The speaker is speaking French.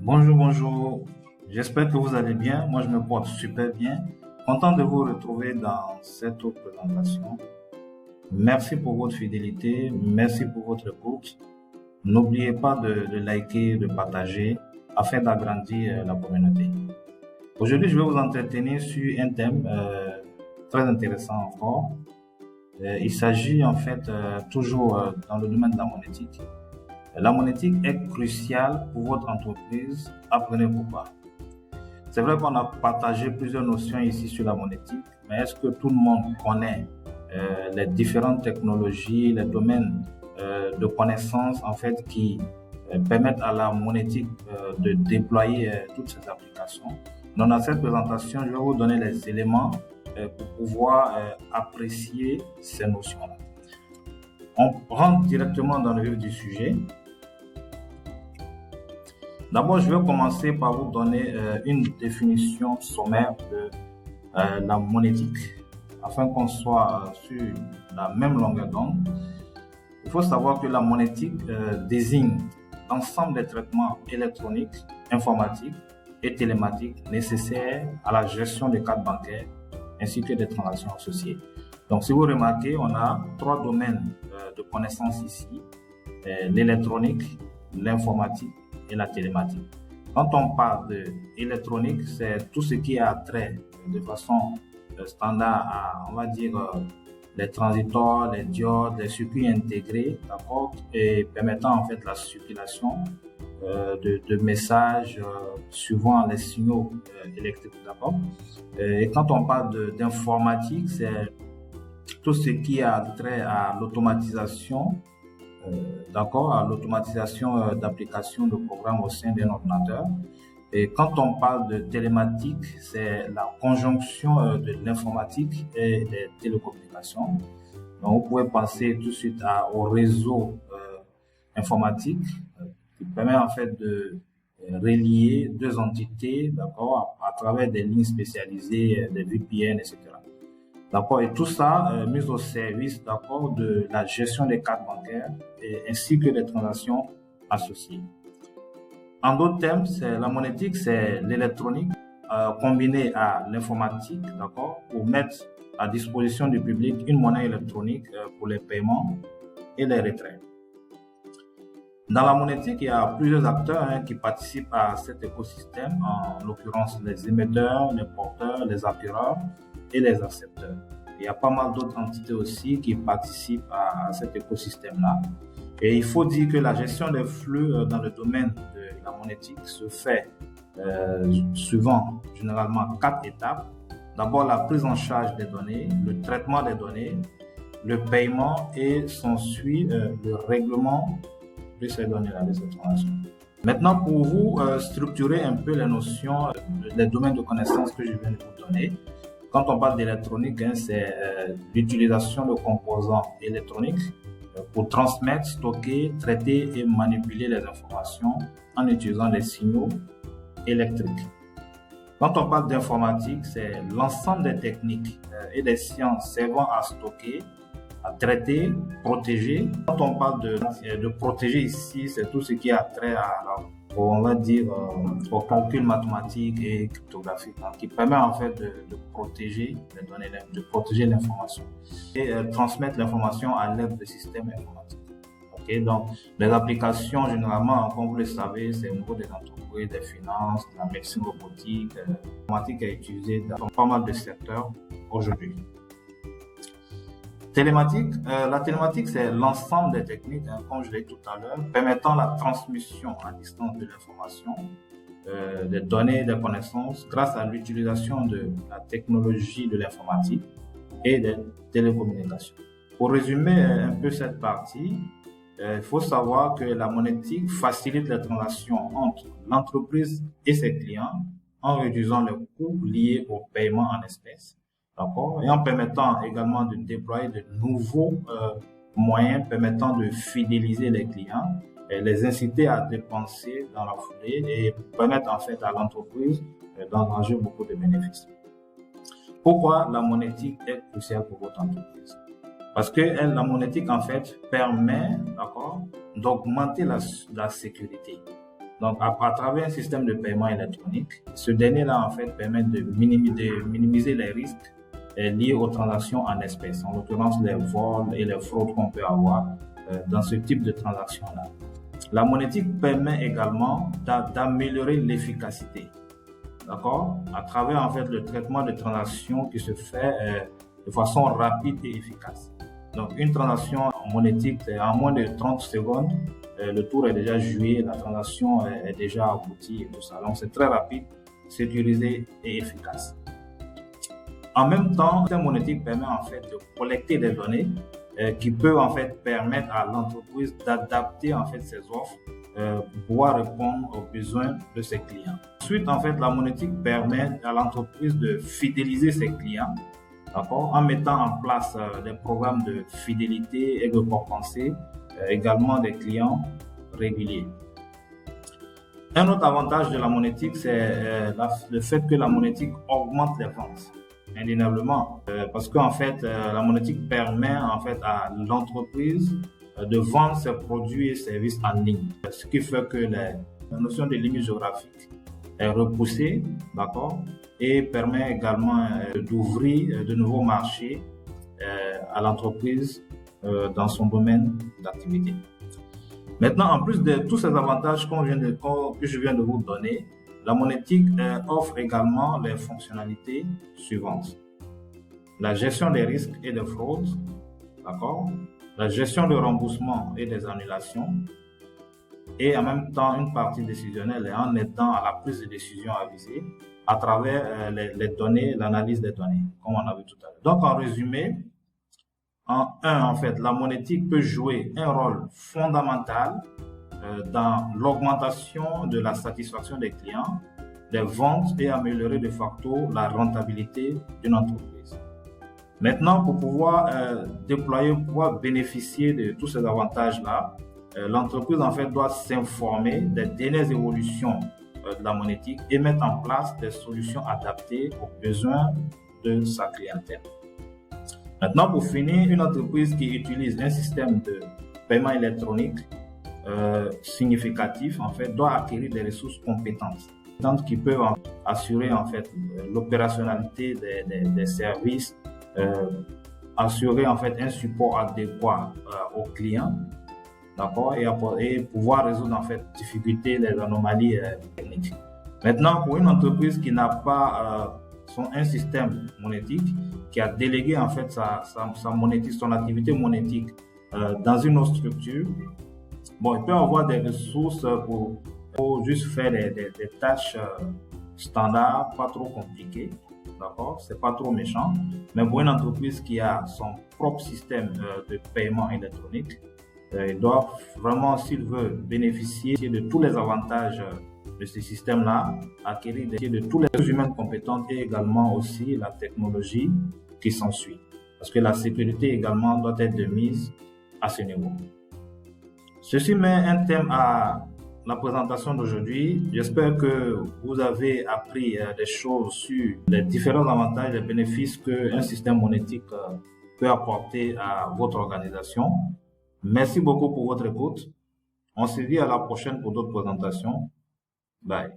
Bonjour, bonjour. J'espère que vous allez bien. Moi, je me porte super bien. Content de vous retrouver dans cette autre présentation. Merci pour votre fidélité. Merci pour votre écoute. N'oubliez pas de liker, de partager afin d'agrandir la communauté. Aujourd'hui, je vais vous entretenir sur un thème très intéressant encore. Il s'agit en fait toujours dans le domaine de la monétique. La monétique est cruciale pour votre entreprise. Apprenez pourquoi. C'est vrai qu'on a partagé plusieurs notions ici sur la monétique, mais est-ce que tout le monde connaît les différentes technologies, les domaines de connaissances en fait qui permettent à la monétique de déployer toutes ces applications? Donc, dans cette présentation, je vais vous donner les éléments pour pouvoir apprécier ces notions-là. On rentre directement dans le vif du sujet. D'abord, je vais commencer par vous donner une définition sommaire de la monétique, afin qu'on soit sur la même longueur d'onde. Il faut savoir que la monétique désigne l'ensemble des traitements électroniques, informatiques et télématiques nécessaires à la gestion des cartes bancaires ainsi que des transactions associées. Donc, si vous remarquez, on a trois domaines de connaissances ici, l'électronique, l'informatique et la télématique. Quand on parle de électronique, c'est tout ce qui a trait de façon standard à, on va dire, les transistors, les diodes, les circuits intégrés, d'accord, et permettant en fait la circulation de messages suivant les signaux électriques, d'accord. Et quand on parle d'informatique, c'est tout ce qui a trait à l'automatisation, d'accord, à l'automatisation d'applications de programmes au sein d'un ordinateur. Et quand on parle de télématique, c'est la conjonction de l'informatique et des télécommunications. Donc, vous pouvez penser tout de suite au réseau informatique qui permet en fait de relier deux entités, d'accord, à travers des lignes spécialisées, des VPN, etc. D'accord, et tout ça mis au service, d'accord, de la gestion des cartes bancaires ainsi que des transactions associées. En d'autres termes, la monétique, c'est l'électronique combinée à l'informatique, d'accord, pour mettre à disposition du public une monnaie électronique pour les paiements et les retraits. Dans la monétique, il y a plusieurs acteurs qui participent à cet écosystème, en l'occurrence les émetteurs, les porteurs, les acquéreurs et les accepteurs. Il y a pas mal d'autres entités aussi qui participent à cet écosystème-là. Et il faut dire que la gestion des flux dans le domaine de la monétique se fait suivant généralement 4 étapes. D'abord, la prise en charge des données, le traitement des données, le paiement et s'ensuit le règlement de ces données-là, de ces transactions. Maintenant, pour vous structurer un peu les notions, les domaines de connaissances que je viens de vous donner, quand on parle d'électronique, c'est l'utilisation de composants électroniques pour transmettre, stocker, traiter et manipuler les informations en utilisant des signaux électriques. Quand on parle d'informatique, c'est l'ensemble des techniques et des sciences servant à stocker, à traiter, protéger. Quand on parle de protéger ici, c'est tout ce qui a trait on va dire, au calcul mathématique et cryptographique, qui permet en fait de protéger les données, de protéger l'information et transmettre l'information à l'aide de systèmes informatiques. Okay? Donc, les applications, généralement, comme vous le savez, c'est au niveau des entreprises, des finances, de la médecine robotique. L'informatique est utilisée dans pas mal de secteurs aujourd'hui. Télématique, la télématique, c'est l'ensemble des techniques, comme je l'ai dit tout à l'heure, permettant la transmission à distance de l'information, des données, des connaissances, grâce à l'utilisation de la technologie de l'informatique et des télécommunications. Pour résumer un peu cette partie, il faut savoir que la monétique facilite les transactions entre l'entreprise et ses clients en réduisant les coûts liés au paiement en espèces. Et en permettant également de déployer de nouveaux moyens permettant de fidéliser les clients, et les inciter à dépenser dans la foulée et permettre en fait à l'entreprise d'engranger beaucoup de bénéfices. Pourquoi la monétique est cruciale pour votre entreprise? Parce que la monétique en fait permet, d'accord, d'augmenter la sécurité. Donc, à travers un système de paiement électronique, ce dernier-là, en fait, permet de minimiser les risques liés aux transactions en espèces, en l'occurrence les vols et les fraudes qu'on peut avoir dans ce type de transactions-là. La monétique permet également d'améliorer l'efficacité, d'accord, à travers en fait le traitement de transactions qui se fait de façon rapide et efficace. Donc, une transaction monétique, en moins de 30 secondes, le tour est déjà joué, la transaction est déjà aboutie et tout ça. Donc, c'est très rapide, sécurisé et efficace. En même temps, le système monétique permet en fait de collecter des données qui peuvent en fait permettre à l'entreprise d'adapter en fait ses offres pour pouvoir répondre aux besoins de ses clients. Ensuite, en fait, la monétique permet à l'entreprise de fidéliser ses clients, d'accord, en mettant en place des programmes de fidélité et de récompenser également des clients réguliers. Un autre avantage de la monétique, c'est le fait que la monétique augmente les ventes. Indéniablement, parce qu'en fait, la monétique permet en fait à l'entreprise de vendre ses produits et services en ligne, ce qui fait que la notion de limite géographique est repoussée, d'accord, et permet également d'ouvrir de nouveaux marchés à l'entreprise dans son domaine d'activité. Maintenant, en plus de tous ces avantages que je viens de vous donner, la monétique offre également les fonctionnalités suivantes. La gestion des risques et des fraudes, d'accord? La gestion de remboursement et des annulations, et en même temps une partie décisionnelle en aidant à la prise de décision avisée à travers les données, l'analyse des données, comme on a vu tout à l'heure. Donc, en résumé, en fait, la monétique peut jouer un rôle fondamental dans l'augmentation de la satisfaction des clients, des ventes et améliorer de facto la rentabilité d'une entreprise. Maintenant, pour pouvoir pouvoir bénéficier de tous ces avantages-là, l'entreprise en fait doit s'informer des dernières évolutions de la monétique et mettre en place des solutions adaptées aux besoins de sa clientèle. Maintenant, pour finir, une entreprise qui utilise un système de paiement électronique significatif, en fait, doit acquérir des ressources compétentes qui peuvent assurer en fait l'opérationnalité des services, assurer en fait un support adéquat aux clients, d'accord, et pouvoir résoudre en fait difficultés, les anomalies techniques. Maintenant, pour une entreprise qui n'a pas un système monétique, qui a délégué en fait son activité monétique dans une autre structure, bon, il peut avoir des ressources pour juste faire des tâches standards, pas trop compliquées, d'accord, c'est pas trop méchant. Mais pour une entreprise qui a son propre système de paiement électronique, il doit vraiment, s'il veut bénéficier de tous les avantages de ce système-là, acquérir de tous les humains compétents et également aussi la technologie qui s'ensuit. Parce que la sécurité également doit être de mise à ce niveau. Ceci met un thème à la présentation d'aujourd'hui. J'espère que vous avez appris des choses sur les différents avantages et bénéfices qu'un système monétique peut apporter à votre organisation. Merci beaucoup pour votre écoute. On se dit à la prochaine pour d'autres présentations. Bye.